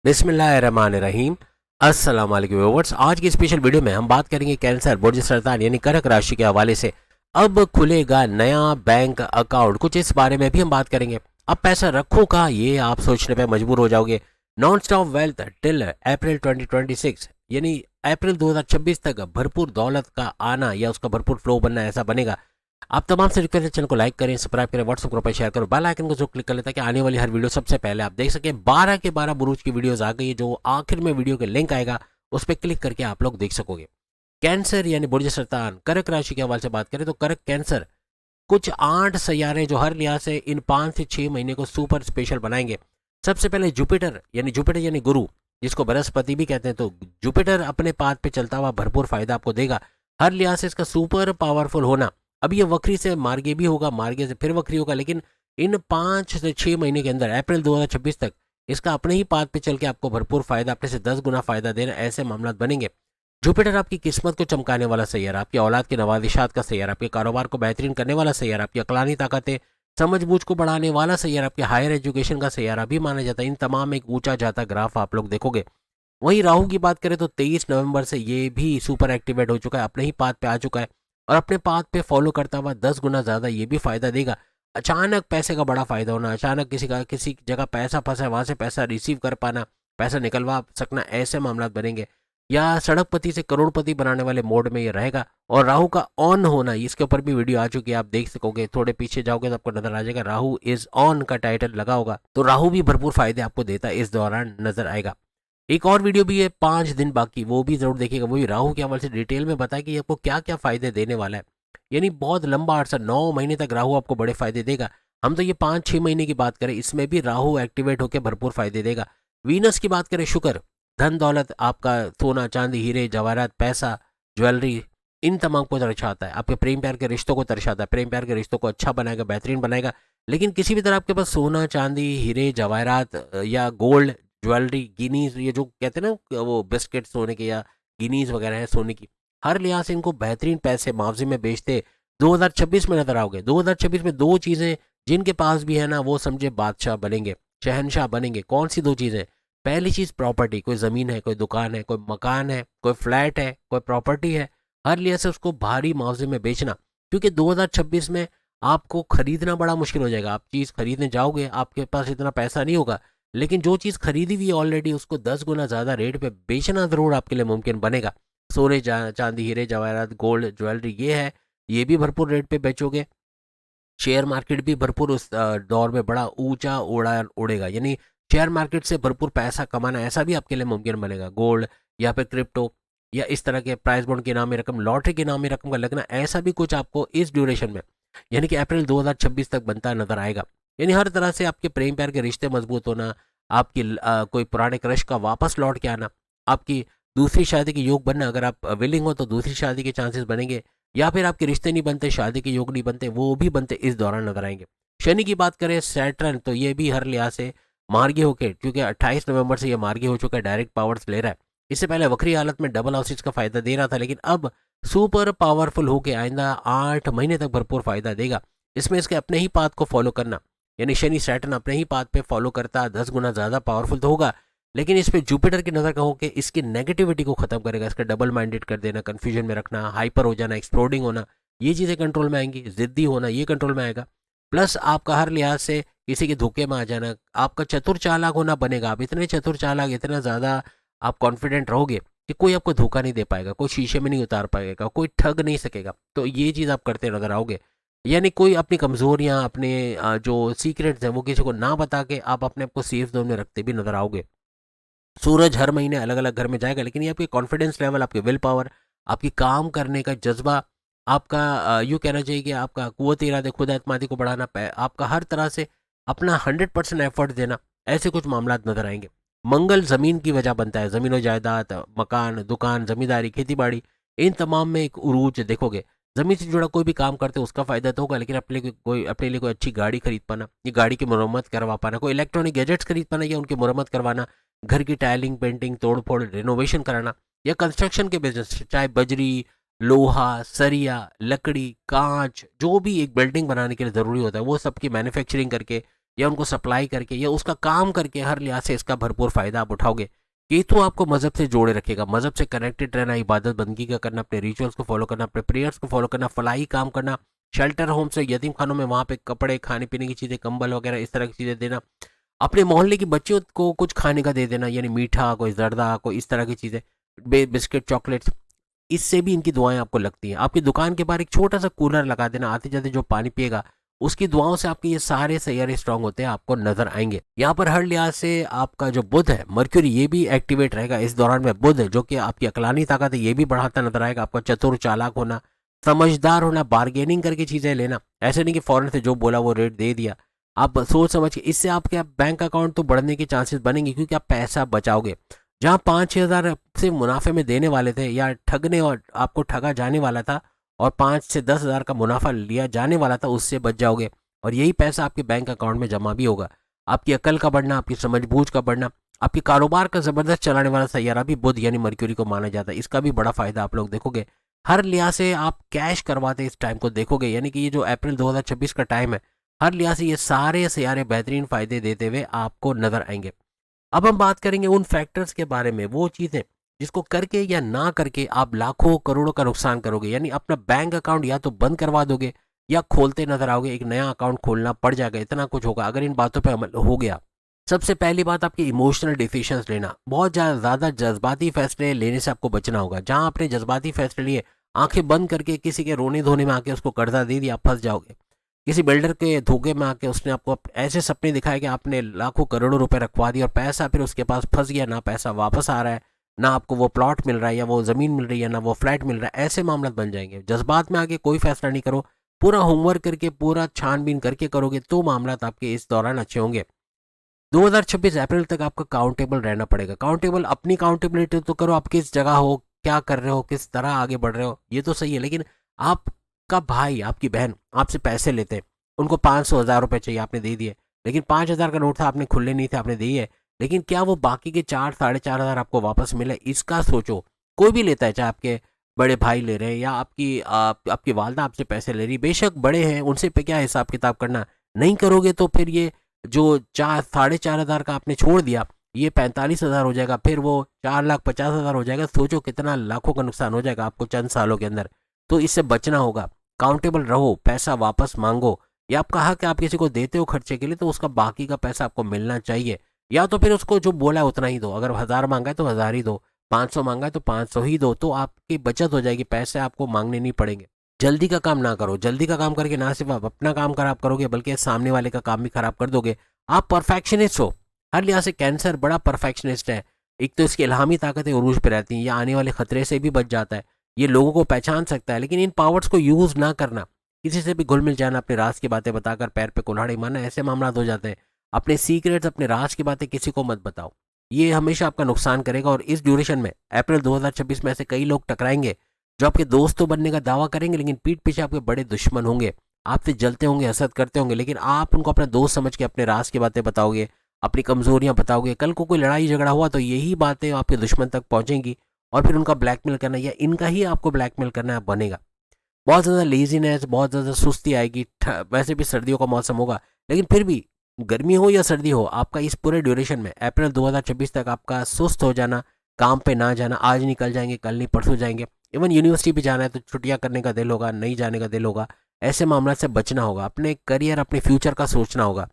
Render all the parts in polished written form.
बिस्मिल्लाहिर्रहमानिर्रहीम। अस्सलाम वालेकुम व्यूअर्स। आज की स्पेशल वीडियो में हम बात करेंगे कैंसर, बुर्ज सरतान यानी कर्क राशि के हवाले से अब खुलेगा नया बैंक अकाउंट, कुछ इस बारे में भी हम बात करेंगे। अब पैसा रखूं कहाँ, ये आप सोचने पे मजबूर हो जाओगे। Non stop wealth till April 2026 यानी अप्रैल 2026 तक भरपूर दौलत का आना या उसका भरपूर फ्लो बनना, ऐसा बनेगा। आप तमाम से रिक्वेस्ट है, चैनल को लाइक करें, सब्सक्राइब करें, व्हाट्सएप ग्रुप पर शेयर करो, बेल आइकन को जो क्लिक कर लेता है कि आने वाली हर वीडियो सबसे पहले आप देख सकें। 12 के 12 बुरूज की वीडियोस आ गई है, जो आखिर में वीडियो के लिंक आएगा उस पर क्लिक करके आप लोग देख सकोगे। कैंसर यानी बुर्ज सरतान, कर्क राशि के हवाले से बात करें तो कर्क कैंसर कुछ 8 सैयारे जो हर लिहाज से इन 5 से 6 महीने को सुपर स्पेशल बनाएंगे। सबसे पहले जुपिटर यानी गुरु, जिसको बृहस्पति भी कहते हैं, तो जुपिटर अपने पाथ पे चलता हुआ भरपूर फायदा आपको देगा। हर लिहाज से इसका सुपर पावरफुल होना, अब ये वक्री से मार्गे भी होगा, मार्गे से फिर वक्री होगा, लेकिन इन 5 से 6 महीने के अंदर अप्रैल 2026 तक इसका अपने ही पाथ पे चल के आपको भरपूर फायदा, अपने से 10 गुना फायदा देना, ऐसे मामला बनेंगे। जुपिटर आपकी किस्मत को चमकाने वाला सैयारा, आपकी औलाद के नवादिशात का सैयारा, आपके कारोबार को बेहतरीन करने वाला सैयारा, आपकी अकलानी ताकतें समझबूझ को बढ़ाने वाला सैयारा, आपके हायर एजुकेशन का सैयारा भी माना जाता है। इन तमाम में एक ऊंचा जाता ग्राफ आप लोग देखोगे। वहीं राहु की बात करें तो 23 नवंबर से ये भी सुपर एक्टिवेट हो चुका है, अपने ही पाथ पे आ चुका है और अपने पाथ पे फॉलो करता हुआ 10 गुना ज़्यादा ये भी फायदा देगा। अचानक पैसे का बड़ा फायदा होना, अचानक किसी जगह पैसा फंसा है वहां से पैसा रिसीव कर पाना, पैसा निकलवा सकना, ऐसे मामला बनेंगे। या सड़कपति से करोड़पति बनाने वाले मोड में ये रहेगा। और राहु का ऑन होना, इसके ऊपर भी वीडियो आ चुकी है, आप देख सकोगे। थोड़े पीछे जाओगे तो आपको नजर आ जाएगा, राहु इज ऑन का टाइटल लगा होगा, तो राहु भी भरपूर फायदे आपको देता है, इस दौरान नजर आएगा। एक और वीडियो भी है 5 दिन बाकी, वो भी जरूर देखिएगा। वो भी राहु के हवाले से डिटेल में बताया कि आपको क्या क्या फायदे देने वाला है। यानी बहुत लंबा अरसा, 9 महीने तक राहु आपको बड़े फायदे देगा। हम तो ये 5-6 महीने की बात करें, इसमें भी राहु एक्टिवेट होकर भरपूर फायदे देगा। वीनस की बात करें, शुक्र धन दौलत, आपका सोना चांदी हीरे जवाहरात पैसा ज्वेलरी, इन तमाम को दर्शाता है। आपके प्रेम प्यार के रिश्तों को दर्शाता है, प्रेम प्यार के रिश्तों को अच्छा बनाएगा, बेहतरीन बनाएगा। लेकिन किसी भी तरह आपके पास सोना चांदी हीरे जवाहरात या गोल्ड ज्वेलरी, गिनीज, ये जो कहते हैं ना वो बिस्किट सोने के या गिनीज वगैरह है सोने की, हर लिहाज से इनको बेहतरीन पैसे मुआवजे में बेचते 2026 में नजर आओगे। 2026 में दो चीजें जिनके पास भी है ना, वो समझे बादशाह बनेंगे, शहनशाह बनेंगे। कौन सी दो चीजें? पहली चीज प्रॉपर्टी, कोई जमीन है, कोई दुकान है, कोई मकान है, कोई फ्लैट है, कोई प्रॉपर्टी है, हर लिहाज से उसको भारी मुआवजे में बेचना। क्योंकि 2026 में आपको खरीदना बड़ा मुश्किल हो जाएगा। आप चीज खरीदने जाओगे, आपके पास इतना पैसा नहीं होगा, लेकिन जो चीज़ खरीदी हुई है ऑलरेडी, उसको 10 गुना ज़्यादा रेट पे बेचना ज़रूर आपके लिए मुमकिन बनेगा। सोने चांदी हीरे जवाहरात गोल्ड ज्वेलरी ये है, ये भी भरपूर रेट पे बेचोगे। शेयर मार्केट भी भरपूर उस दौर में बड़ा ऊंचा उड़ेगा, यानी शेयर मार्केट से भरपूर पैसा कमाना, ऐसा भी आपके लिए मुमकिन बनेगा। गोल्ड या फिर क्रिप्टो या इस तरह के प्राइस बॉन्ड के नाम रकम, लॉटरी के नाम रकम का लगना, ऐसा भी कुछ आपको इस ड्यूरेशन में यानी कि अप्रैल 2026 तक बनता नजर आएगा। यानी हर तरह से आपके प्रेम प्यार के रिश्ते मजबूत होना, आपकी कोई पुराने क्रश का वापस लौट के आना, आपकी दूसरी शादी के योग बनना, अगर आप विलिंग हो तो दूसरी शादी के चांसेस बनेंगे। या फिर आपके रिश्ते नहीं बनते, शादी के योग नहीं बनते, वो भी बनते इस दौरान नजर आएंगे। शनि की बात करें, सैटर्न, तो ये भी हर लिहाज से मार्गी होके, क्योंकि 28 नवंबर से ये मार्गी हो चुका है, डायरेक्ट पावर्स ले रहा है। इससे पहले वक्री हालत में डबल हाउसेज का फायदा दे रहा था, लेकिन अब सुपर पावरफुल होके आइंदा 8 महीने तक भरपूर फायदा देगा। इसमें इसके अपने ही पाथ को फॉलो करना, यानी शनि सैटर्न अपने ही पाथ पे फॉलो करता 10 गुना ज़्यादा पावरफुल तो होगा। लेकिन इस पे जुपिटर की नज़र कहो कि इसकी नेगेटिविटी को ख़त्म करेगा, इसका डबल माइंडेड कर देना, कन्फ्यूजन में रखना, हाइपर हो जाना, एक्सप्लोडिंग होना, ये चीज़ें कंट्रोल में आएंगी। ज़िद्दी होना ये कंट्रोल में आएगा। प्लस आपका हर लिहाज से किसी के धोखे में आ जाना, आपका चतुर चालाक होना बनेगा। आप इतने चतुर चालाक, इतना ज़्यादा आप कॉन्फिडेंट रहोगे कि कोई आपको धोखा नहीं दे पाएगा, कोई शीशे में नहीं उतार पाएगा, कोई ठग नहीं सकेगा। तो ये चीज़ आप करते नजर आओगे। यानी कोई अपनी कमजोरियां, अपने जो सीक्रेट्स हैं, वो किसी को ना बता के आप अपने आप को सेफ जोन में रखते भी नजर आओगे। सूरज हर महीने अलग अलग घर में जाएगा, लेकिन ये आपकी कॉन्फिडेंस लेवल, आपकी विल पावर, आपकी काम करने का जज्बा, आपका यूँ कहना चाहिए कि आपका कुव्वत इरादे, खुद एतमादी को बढ़ाना, आपका हर तरह से अपना 100% एफर्ट देना, ऐसे कुछ मामला नजर आएंगे। मंगल जमीन की वजह बनता है, जमीन जायदाद, मकान, दुकान, जमींदारी, खेती बाड़ी, इन तमाम में एक उरूज देखोगे। जमीन से जुड़ा कोई भी काम करते हो उसका फायदा तो होगा, लेकिन अपने लिए कोई अच्छी गाड़ी खरीद पाना, ये गाड़ी की मरम्मत करवा पाना, कोई इलेक्ट्रॉनिक गैजेट्स खरीद पाना या उनकी मरम्मत करवाना, घर की टाइलिंग पेंटिंग तोड़ फोड़ रिनोवेशन कराना, या कंस्ट्रक्शन के बिजनेस, चाहे बजरी लोहा सरिया लकड़ी कांच, जो भी एक बिल्डिंग बनाने के लिए ज़रूरी होता है, वो सब की मैन्युफैक्चरिंग करके या उनको सप्लाई करके या उसका काम करके हर लिहाज से इसका भरपूर फ़ायदा आप उठाओगे। केतु आपको मज़हब से जोड़े रखेगा, मज़हब से कनेक्टेड रहना, इबादत बंदगी का करना, अपने रिचुअल्स को फॉलो करना, अपने प्रेयर्स को फॉलो करना, फलाही काम करना, शेल्टर होम से यतीम खानों में वहाँ पे कपड़े, खाने पीने की चीज़ें, कंबल वगैरह इस तरह की चीज़ें देना, अपने मोहल्ले की बच्चियों को कुछ खाने का दे देना, यानी मीठा, कोई जर्दा, कोई इस तरह की चीज़ें, बिस्किट, चॉकलेट्स, इससे भी इनकी दुआएं आपको लगती हैं। आपकी दुकान के बाहर एक छोटा सा कूलर लगा देना, आते जाते जो पानी पिएगा उसकी दुआओं से आपके ये सारे सैयारे स्ट्रांग होते हैं, आपको नजर आएंगे। यहाँ पर हर लिहाज से आपका जो बुध है, मर्क्यूरी, ये भी एक्टिवेट रहेगा इस दौरान में। बुध जो कि आपकी अकलानी ताकत है, ये भी बढ़ाता नजर आएगा। आपका चतुर चालाक होना, समझदार होना, बार्गेनिंग करके चीजें लेना, ऐसे नहीं कि फौरन से जो बोला वो रेट दे दिया, आप सोच समझ के, इससे आपके बैंक अकाउंट तो बढ़ने के चांसेस बनेंगे क्योंकि आप पैसा बचाओगे। जहाँ 5-6 हज़ार से मुनाफे में देने वाले थे या ठगने और आपको ठगा जाने वाला था और 5 से 10 हज़ार का मुनाफा लिया जाने वाला था, उससे बच जाओगे और यही पैसा आपके बैंक अकाउंट में जमा भी होगा। आपकी अकल का बढ़ना, आपकी समझबूझ का बढ़ना, आपके कारोबार का जबरदस्त चलाने वाला सैयारा भी बुध यानी मर्क्यूरी को माना जाता है, इसका भी बड़ा फायदा आप लोग देखोगे। हर लिहाज से आप कैश करवाते इस टाइम को देखोगे, यानी कि ये जो अप्रैल 2026 का टाइम है, हर लिहाज से ये सारे सैयारे बेहतरीन फायदे देते हुए आपको नजर आएंगे। अब हम बात करेंगे उन फैक्टर्स के बारे में, वो चीज़ें जिसको करके या ना करके आप लाखों करोड़ों का नुकसान करोगे, यानी अपना बैंक अकाउंट या तो बंद करवा दोगे या खोलते नजर आओगे, एक नया अकाउंट खोलना पड़ जाएगा, इतना कुछ होगा अगर इन बातों पे अमल हो गया। सबसे पहली बात, आपकी इमोशनल डिसीजंस लेना, बहुत ज़्यादा जज्बाती फैसले लेने से आपको बचना होगा। जहां आपने जज्बाती फैसले लिए, आंखें बंद करके किसी के रोने धोने में आके उसको कर्जा दे दिया, आप फंस जाओगे। किसी बिल्डर के धोखे में आके उसने आपको ऐसे सपने दिखाए कि आपने लाखों करोड़ों रुपए रखवा दिए और पैसा फिर उसके पास फंस गया, ना पैसा वापस आ रहा है, ना आपको वो प्लॉट मिल रहा है या वो ज़मीन मिल रही है, ना वो फ्लैट मिल रहा है, ऐसे मामला बन जाएंगे। जज्बात में आके कोई फैसला नहीं करो, पूरा होमवर्क करके, पूरा छानबीन करके करोगे तो मामला आपके इस दौरान अच्छे होंगे। 2026 अप्रैल तक आपका काउंटेबल रहना पड़ेगा। काउंटेबल, अपनी काउंटेबिलिटी तो करो, आप किस जगह हो, क्या कर रहे हो, किस तरह आगे बढ़ रहे हो, ये तो सही है, लेकिन आपका भाई, आपकी बहन आपसे पैसे लेते हैं, उनको 500-1000 रुपये चाहिए, आपने दे दिए, लेकिन 5000 का नोट था, आपने खुले नहीं थे, आपने दिए, लेकिन क्या वो बाकी के 4-4.5 हज़ार आपको वापस मिले, इसका सोचो। कोई भी लेता है, चाहे आपके बड़े भाई ले रहे हैं या आपकी वालदा आपसे पैसे ले रही, बेशक बड़े हैं, उनसे पे क्या हिसाब किताब करना, नहीं करोगे तो फिर ये जो 4-4.5 हज़ार का आपने छोड़ दिया, ये 45 हज़ार हो जाएगा, फिर वो 4,50,000 हो जाएगा। सोचो कितना लाखों का नुकसान हो जाएगा आपको चंद सालों के अंदर। तो इससे बचना होगा, काउंटेबल रहो, पैसा वापस मांगो, या आप कहा कि आप किसी को देते हो खर्चे के लिए तो उसका बाकी का पैसा आपको मिलना चाहिए, या तो फिर उसको जो बोला है उतना ही दो। अगर 1000 मांगा है तो 1000 ही दो, 500 मांगा है तो 500 ही दो, तो आपकी बचत हो जाएगी, पैसे आपको मांगने नहीं पड़ेंगे। जल्दी का काम ना करो, जल्दी का काम करके ना सिर्फ आप अपना काम खराब करोगे बल्कि सामने वाले का काम भी खराब कर दोगे। आप परफेक्शनिस्ट हो, हर लिहाज से कैंसर बड़ा परफेक्शनिस्ट है। एक तो इसकी इल्हामी ताकतें उरूज पे रहती हैं, या आने वाले खतरे से भी बच जाता है, ये लोगों को पहचान सकता है, लेकिन इन पावर्स को यूज़ ना करना, किसी से भी घुल मिल जाना, अपने राज की बातें बताकर पैर पे कुल्हाड़ी मारना, ऐसे मामला हो जाते हैं। अपने सीक्रेट्स, अपने राज की बातें किसी को मत बताओ, ये हमेशा आपका नुकसान करेगा। और इस ड्यूरेशन में अप्रैल 2026 में ऐसे कई लोग टकराएंगे जो आपके दोस्त तो बनने का दावा करेंगे, लेकिन पीठ पीछे आपके बड़े दुश्मन होंगे, आपसे जलते होंगे, हसद करते होंगे, लेकिन आप उनको अपना दोस्त समझ के अपने राज की बातें बताओगे, अपनी कमजोरियां बताओगे। कल को कोई लड़ाई झगड़ा हुआ तो यही बातें आपके दुश्मन तक पहुंचेंगी और फिर उनका ब्लैकमेल करना या इनका ही आपको ब्लैकमेल करना बनेगा। बहुत ज़्यादा लेजीनेस, बहुत ज़्यादा सुस्ती आएगी। वैसे भी सर्दियों का मौसम होगा, लेकिन फिर भी गर्मी हो या सर्दी हो, आपका इस पूरे ड्यूरेशन में अप्रैल 2026 तक आपका सुस्त हो जाना, काम पे ना जाना, आज निकल जाएंगे, कल नहीं परसों जाएंगे, इवन यूनिवर्सिटी भी जाना है तो छुट्टियां करने का दिल होगा, नहीं जाने का दिल होगा, ऐसे मामला से बचना होगा। अपने करियर, अपने फ्यूचर का सोचना होगा।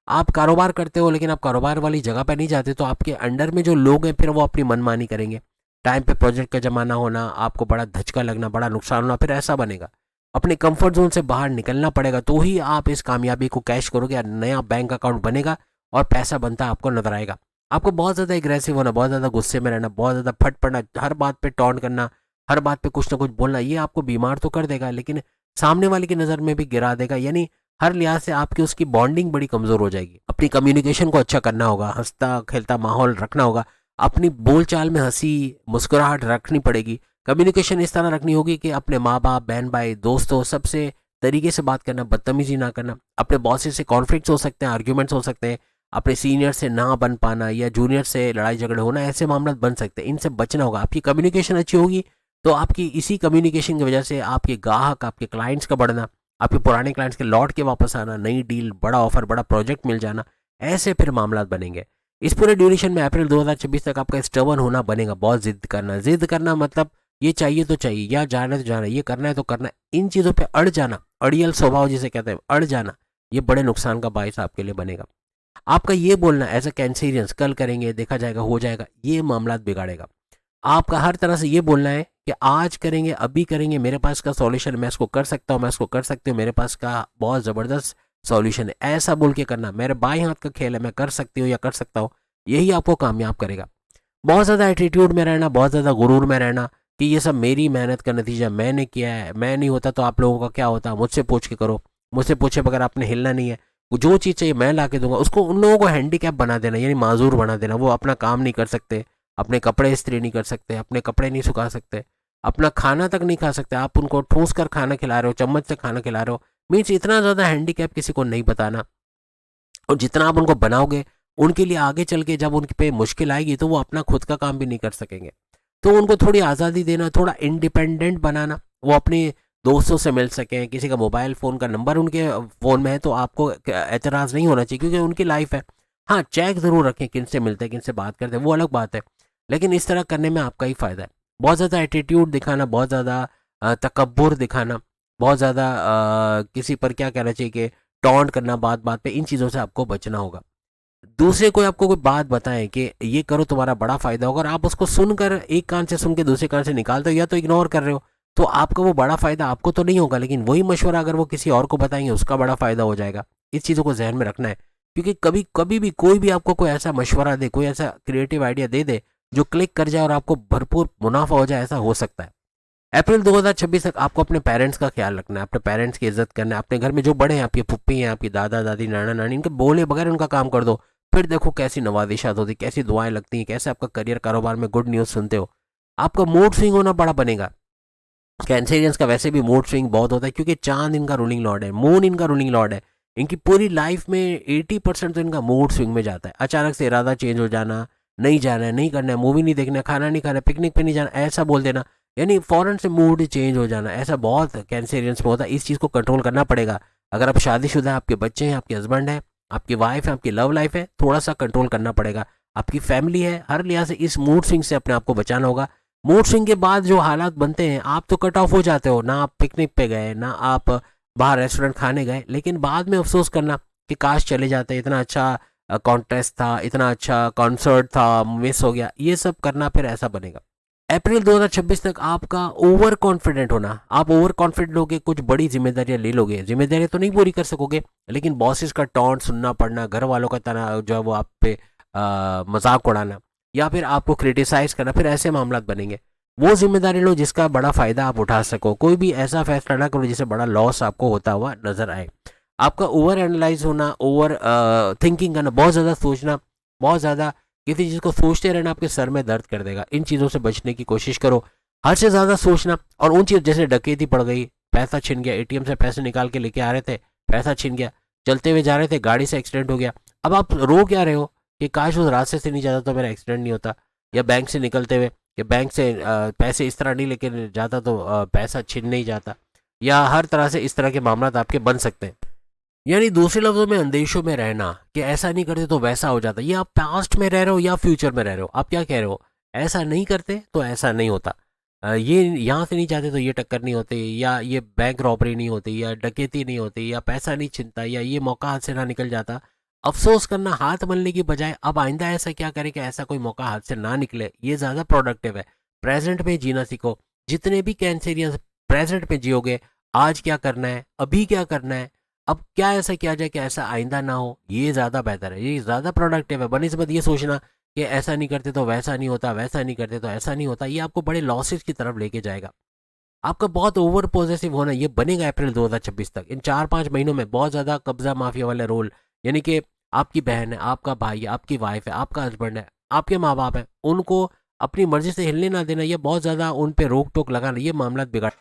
आप कारोबार करते हो लेकिन आप कारोबार वाली जगह पे नहीं जाते, तो आपके अंडर में जो लोग हैं फिर वो अपनी मनमानी करेंगे। टाइम पे प्रोजेक्ट का जमा ना होना, आपको बड़ा धचका लगना, बड़ा नुकसान होना, फिर ऐसा बनेगा। अपने कंफर्ट जोन से बाहर निकलना पड़ेगा, तो ही आप इस कामयाबी को कैश करोगे, नया बैंक अकाउंट बनेगा और पैसा बनता आपको नजर आएगा। आपको बहुत ज़्यादा एग्रेसिव होना, बहुत ज़्यादा गुस्से में रहना, बहुत ज़्यादा फट पड़ना, हर बात पे टॉन्ट करना, हर बात पे कुछ ना कुछ बोलना, ये आपको बीमार तो कर देगा लेकिन सामने वाले की नज़र में भी गिरा देगा। यानी हर लिहाज से आपकी उसकी बॉन्डिंग बड़ी कमज़ोर हो जाएगी। अपनी कम्युनिकेशन को अच्छा करना होगा, हंसता खेलता माहौल रखना होगा, अपनी बोलचाल में हंसी मुस्कुराहट रखनी पड़ेगी। कम्युनिकेशन इस तरह रखनी होगी कि अपने माँ बाप, बहन भाई, दोस्तों, सबसे तरीके से बात करना, बदतमीजी ना करना। अपने बॉसेस से कॉन्फ्लिक्ट्स हो सकते हैं, आर्ग्यूमेंट्स हो सकते हैं, अपने सीनियर से ना बन पाना या जूनियर से लड़ाई झगड़े होना, ऐसे मामला बन सकते हैं, इनसे बचना होगा। आपकी कम्युनिकेशन अच्छी होगी तो आपकी इसी कम्युनिकेशन की वजह से आपके ग्राहक, आपके क्लाइंट्स का बढ़ना, आपके पुराने क्लाइंट्स के लौट के वापस आना, नई डील, बड़ा ऑफर, बड़ा प्रोजेक्ट मिल जाना, ऐसे फिर मामला बनेंगे। इस पूरे ड्यूरेशन में अप्रैल 2026 तक आपका स्टबर्न होना बनेगा, बहुत जिद करना मतलब ये चाहिए तो चाहिए, या जाना है तो जाना है, ये करना है तो करना है। इन चीज़ों पे अड़ जाना, अड़ियल स्वभाव जिसे कहते हैं, अड़ जाना, ये बड़े नुकसान का बायस आपके लिए बनेगा। आपका ये बोलना एज अ कैंसेरियंस कल करेंगे, देखा जाएगा, हो जाएगा, ये मामला बिगाड़ेगा। आपका हर तरह से ये बोलना है कि आज करेंगे, अभी करेंगे, मेरे पास का सॉल्यूशन, मैं इसको कर सकता हूँ, मैं इसको कर सकती हूँ, मेरे पास का बहुत ज़बरदस्त सॉल्यूशन है, ऐसा बोल के करना, मेरे बाएं हाथ का खेल है, मैं कर सकती हूँ या कर सकता हूँ, यही आपको कामयाब करेगा। बहुत ज़्यादा एटीट्यूड में रहना, बहुत ज़्यादा गुरूर में रहना कि ये सब मेरी मेहनत का नतीजा, मैंने किया है, मैं नहीं होता तो आप लोगों का क्या होता, मुझसे पूछ के करो, मुझसे पूछे बगैर आपने हिलना नहीं है, वो जो चीज़ चाहिए मैं ला के दूंगा, उसको उन लोगों को हैंडीकैप बना देना, यानी माजूर बना देना। वो अपना काम नहीं कर सकते, अपने कपड़े इस्त्री नहीं कर सकते, अपने कपड़े नहीं सुखा सकते, अपना खाना तक नहीं खा सकते, आप उनको ठूस कर खाना खिला रहे हो, चम्मच से खाना खिला रहे हो। मीन्स इतना ज़्यादा हैंडीकैप किसी को नहीं बताना। और जितना आप उनको बनाओगे, उनके लिए आगे चल के जब उन पे मुश्किल आएगी तो वो अपना खुद का काम भी नहीं कर सकेंगे। तो उनको थोड़ी आज़ादी देना, थोड़ा इंडिपेंडेंट बनाना, वो अपने दोस्तों से मिल सकें, किसी का मोबाइल फ़ोन का नंबर उनके फ़ोन में है तो आपको एतराज़ नहीं होना चाहिए, क्योंकि उनकी लाइफ है। हाँ, चेक ज़रूर रखें किन से मिलते हैं, किन से बात करते हैं, वो अलग बात है, लेकिन इस तरह करने में आपका ही फ़ायदा है। बहुत ज़्यादा एटीट्यूड दिखाना, बहुत ज़्यादा तकब्बुर दिखाना, बहुत ज़्यादा किसी पर क्या कहना चाहिए कि टॉन्ट करना बात बात पे, इन चीज़ों से आपको बचना होगा। दूसरे कोई आपको कोई बात बताएं कि ये करो तुम्हारा बड़ा फायदा होगा, और आप उसको सुनकर एक कान से सुन के दूसरे कान से निकालते हो या तो इग्नोर कर रहे हो, तो आपका वो बड़ा फायदा आपको तो नहीं होगा, लेकिन वही मशवरा अगर वो किसी और को बताएंगे उसका बड़ा फायदा हो जाएगा। इस चीज़ों को जहन में रखना है, क्योंकि कभी कभी भी कोई भी आपको कोई ऐसा मशवरा दे, कोई ऐसा क्रिएटिव आइडिया दे दे जो क्लिक कर जाए और आपको भरपूर मुनाफा हो जाए, ऐसा हो सकता है। अप्रैल 2026 तक आपको अपने पेरेंट्स का ख्याल रखना है, अपने पेरेंट्स की इज्जत करना है, अपने घर में जो बड़े हैं, आपकी पुप्पी हैं, आपकी दादा दादी, नाना नानी, इनके बोले बगैर उनका काम कर दो। फिर देखो कैसी नवाजिशात होती, कैसी दुआएं लगती हैं, कैसे आपका करियर कारोबार में गुड न्यूज़ सुनते हो। आपका मूड स्विंग होना बड़ा बनेगा। कैंसेरियंस का वैसे भी मूड स्विंग बहुत होता है, क्योंकि चांद इनका रूलिंग लॉर्ड है, मून इनका रूलिंग लॉर्ड है। इनकी पूरी लाइफ में 80% तो इनका मूड स्विंग में जाता है। अचानक से इरादा चेंज हो जाना, नहीं जाना है, नहीं करना है, मूवी नहीं देखना, खाना नहीं खाना, पिकनिक पे नहीं जाना, ऐसा बोल देना, यानी फौरन से मूड चेंज हो जाना, ऐसा बहुत कैंसेरियंस में होता है। इस चीज़ को कंट्रोल करना पड़ेगा। अगर आप शादीशुदा है, आपके बच्चे हैं, आपके हस्बैंड है, आपकी वाइफ है, आपकी लव लाइफ है, थोड़ा सा कंट्रोल करना पड़ेगा। आपकी फैमिली है, हर लिहाज से इस मूड स्विंग से अपने आप को बचाना होगा। मूड स्विंग के बाद जो हालात बनते हैं, आप तो कट ऑफ हो जाते हो ना, आप पिकनिक पे गए ना, आप बाहर रेस्टोरेंट खाने गए, लेकिन बाद में अफसोस करना कि काश चले जाते, इतना अच्छा कॉन्टेस्ट था, इतना अच्छा कॉन्सर्ट था, मिस हो गया, ये सब करना फिर ऐसा बनेगा। अप्रैल 2026 तक आपका ओवर कॉन्फिडेंट होना, आप ओवर कॉन्फिडेंट होगे, कुछ बड़ी जिम्मेदारियां ले लोगे, जिम्मेदारियां तो नहीं पूरी कर सकोगे, लेकिन बॉसेस का टॉन्ट सुनना पड़ना, घर वालों का तना जो है वो आप पे मजाक उड़ाना, या फिर आपको क्रिटिसाइज करना, फिर ऐसे मामला बनेंगे। वो जिम्मेदारी लो जिसका बड़ा फायदा आप उठा सको, कोई भी ऐसा फैसला ना करो जिससे बड़ा लॉस आपको होता हुआ नजर आए। आपका ओवर एनालाइज होना, ओवर थिंकिंग करना, बहुत ज़्यादा सोचना, बहुत ज़्यादा किसी चीज़ को सोचते रहना आपके सर में दर्द कर देगा। इन चीज़ों से बचने की कोशिश करो। हद से ज़्यादा सोचना, और उन चीज़ जैसे डकैती पड़ गई, पैसा छिन गया, एटीएम से पैसे निकाल के लेके आ रहे थे, पैसा छिन गया, चलते हुए जा रहे थे, गाड़ी से एक्सीडेंट हो गया, अब आप रो क्या रहे हो कि काश उस रास्ते से नहीं जाता तो मेरा एक्सीडेंट नहीं होता, या बैंक से निकलते हुए कि बैंक से पैसे इस तरह नहीं लेके जाता तो पैसा छिन नहीं जाता, या हर तरह से इस तरह के मामला आपके बन सकते हैं। यानी दूसरे लफ्जों में अंदेशों में रहना कि ऐसा नहीं करते तो वैसा हो जाता। ये आप पास्ट में रह रहे हो या फ्यूचर में रह रहे हो, आप क्या कह रहे हो, ऐसा नहीं करते तो ऐसा नहीं होता, ये यहाँ से नहीं जाते तो ये टक्कर नहीं होती, या ये बैंक रॉबरी नहीं होती, या डकैती नहीं होती, या पैसा नहीं छिनता, या ये मौका हाथ से ना निकल जाता। अफसोस करना, हाथ मलने की बजाय अब आइंदा ऐसा क्या करें कि ऐसा कोई मौका हाथ से ना निकले, ये ज़्यादा प्रोडक्टिव है। प्रेजेंट में जीना सीखो। जितने भी कैंसेरियंस प्रेजेंट में जियोगे, आज क्या करना है, अभी क्या करना है, अब क्या ऐसा किया जाए कि ऐसा आइंदा ना हो, ये ज़्यादा बेहतर है, ये ज़्यादा प्रोडक्टिव है। बनिस्बत ये सोचना कि ऐसा नहीं करते तो वैसा नहीं होता, वैसा नहीं करते तो ऐसा नहीं होता, ये आपको बड़े लॉसेस की तरफ लेके जाएगा। आपका बहुत ओवर पॉजिटिव होना ये बनेगा अप्रैल 2026 तक। इन 4-5 महीनों में बहुत ज़्यादा कब्जा माफिया वाले रोल, यानी कि आपकी बहन है, आपका भाई है, आपकी वाइफ है, आपका हस्बैंड है, आपके माँ बाप है, उनको अपनी मर्जी से हिलने ना देना, ये बहुत ज़्यादा उन पर रोक टोक लगाना, ये मामला बिगाड़।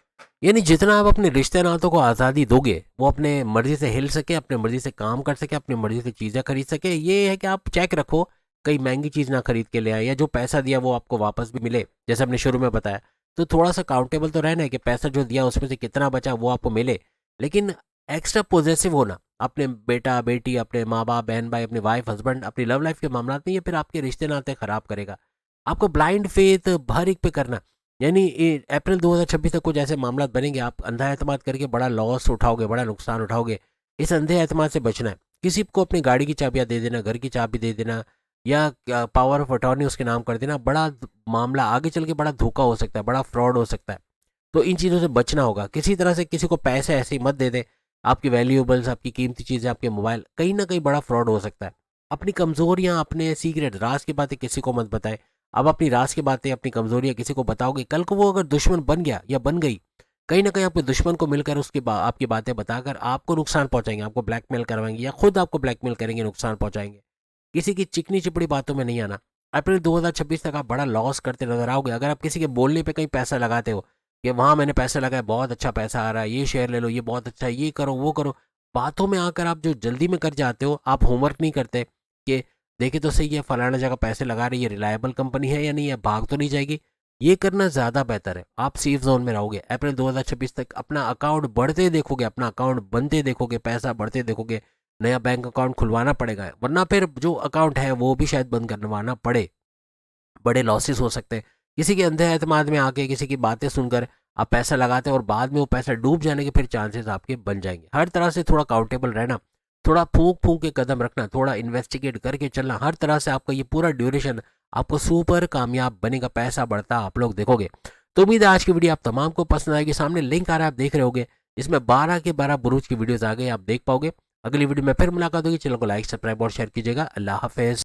यानी जितना आप अपने रिश्ते नातों को आज़ादी दोगे, वो अपने मर्जी से हिल सके, अपने मर्जी से काम कर सके, अपनी मर्जी से चीज़ें खरीद सके। ये है कि आप चेक रखो, कहीं महंगी चीज़ ना खरीद के ले आए, या जो पैसा दिया वो आपको वापस भी मिले, जैसे हमने शुरू में बताया। तो थोड़ा सा काउंटेबल तो रहना है कि पैसा जो दिया उसमें से कितना बचा वो आपको मिले, लेकिन एक्स्ट्रा पॉजेसिव होना अपने बेटा बेटी, अपने माँ बाप, बहन भाई, अपने वाइफ हस्बैंड, अपनी लव लाइफ के मामला में, ये फिर आपके रिश्ते नाते खराब करेगा। आपको ब्लाइंड फेथ हर एक पे करना, यानी अप्रैल 2026 तक कुछ ऐसे मामला बनेंगे, आप अंधा एतमाद करके बड़ा लॉस उठाओगे, बड़ा नुकसान उठाओगे। इस अंधे एतमाद से बचना है। किसी को अपनी गाड़ी की चाबियाँ दे देना, घर की चाबी दे देना, या पावर ऑफ अटॉर्नी उसके नाम कर देना, बड़ा मामला आगे चल के बड़ा धोखा हो सकता है, बड़ा फ्रॉड हो सकता है। तो इन चीज़ों से बचना होगा। किसी तरह से किसी को पैसे ऐसे ही मत दे दें, आपकी वैल्यूएबल्स, आपकी कीमती चीज़ें, आपके मोबाइल, कहीं ना कहीं बड़ा फ्रॉड हो सकता है। अपनी कमजोरियां, अपने सीक्रेट राज की बातें किसी को मत बताएं। अब अपनी राज की बातें, अपनी कमजोरियां किसी को बताओगे, कल को वो अगर दुश्मन बन गया या बन गई, कहीं ना कहीं आपके दुश्मन को मिलकर आपकी बातें बताकर आपको नुकसान पहुंचाएंगे, आपको ब्लैकमेल करवाएंगे या खुद आपको ब्लैकमेल करेंगे, नुकसान पहुंचाएंगे। किसी की चिकनी चिपड़ी बातों में नहीं आना। अप्रैल 2026 तक आप बड़ा लॉस करते नजर आओगे अगर आप किसी के बोलने पे कहीं पैसा लगाते हो कि वहाँ मैंने पैसा लगाया, बहुत अच्छा पैसा आ रहा है, ये शेयर ले लो, ये बहुत अच्छा है, ये करो वो करो। बातों में आकर आप जो जल्दी में कर जाते हो, आप होमवर्क नहीं करते कि देखे तो सही है फलाना जगह पैसे लगा रही है, रिलायबल कंपनी है या नहीं है, भाग तो नहीं जाएगी। ये करना ज़्यादा बेहतर है, आप सेफ जोन में रहोगे। अप्रैल 2026 तक अपना अकाउंट बढ़ते देखोगे, अपना अकाउंट बनते देखोगे, पैसा बढ़ते देखोगे। नया बैंक अकाउंट खुलवाना पड़ेगा, वरना फिर जो अकाउंट है वो भी शायद बंद करवाना पड़े। बड़े लॉसेस हो सकते हैं। किसी के अंधे एतमाद में आके किसी की बातें सुनकर आप पैसा लगाते हैं और बाद में वो पैसा डूब जाने के फिर चांसेस आपके बन जाएंगे। हर तरह से थोड़ा काउंटेबल रहना, थोड़ा फूंक फूंक के कदम रखना, थोड़ा इन्वेस्टिगेट करके चलना, हर तरह से आपका ये पूरा ड्यूरेशन आपको सुपर कामयाब बनेगा, पैसा बढ़ता आप लोग देखोगे। तो उम्मीद है आज की वीडियो आप तमाम को पसंद आएगी। सामने लिंक आ रहा है, आप देख रहे होगे, इसमें 12 के 12 बुरूज की वीडियोस आ गई, आप देख पाओगे। अगली वीडियो में फिर मुलाकात होगी। चैनल को लाइक, सब्सक्राइब और शेयर कीजिएगा। अल्लाह हाफिज।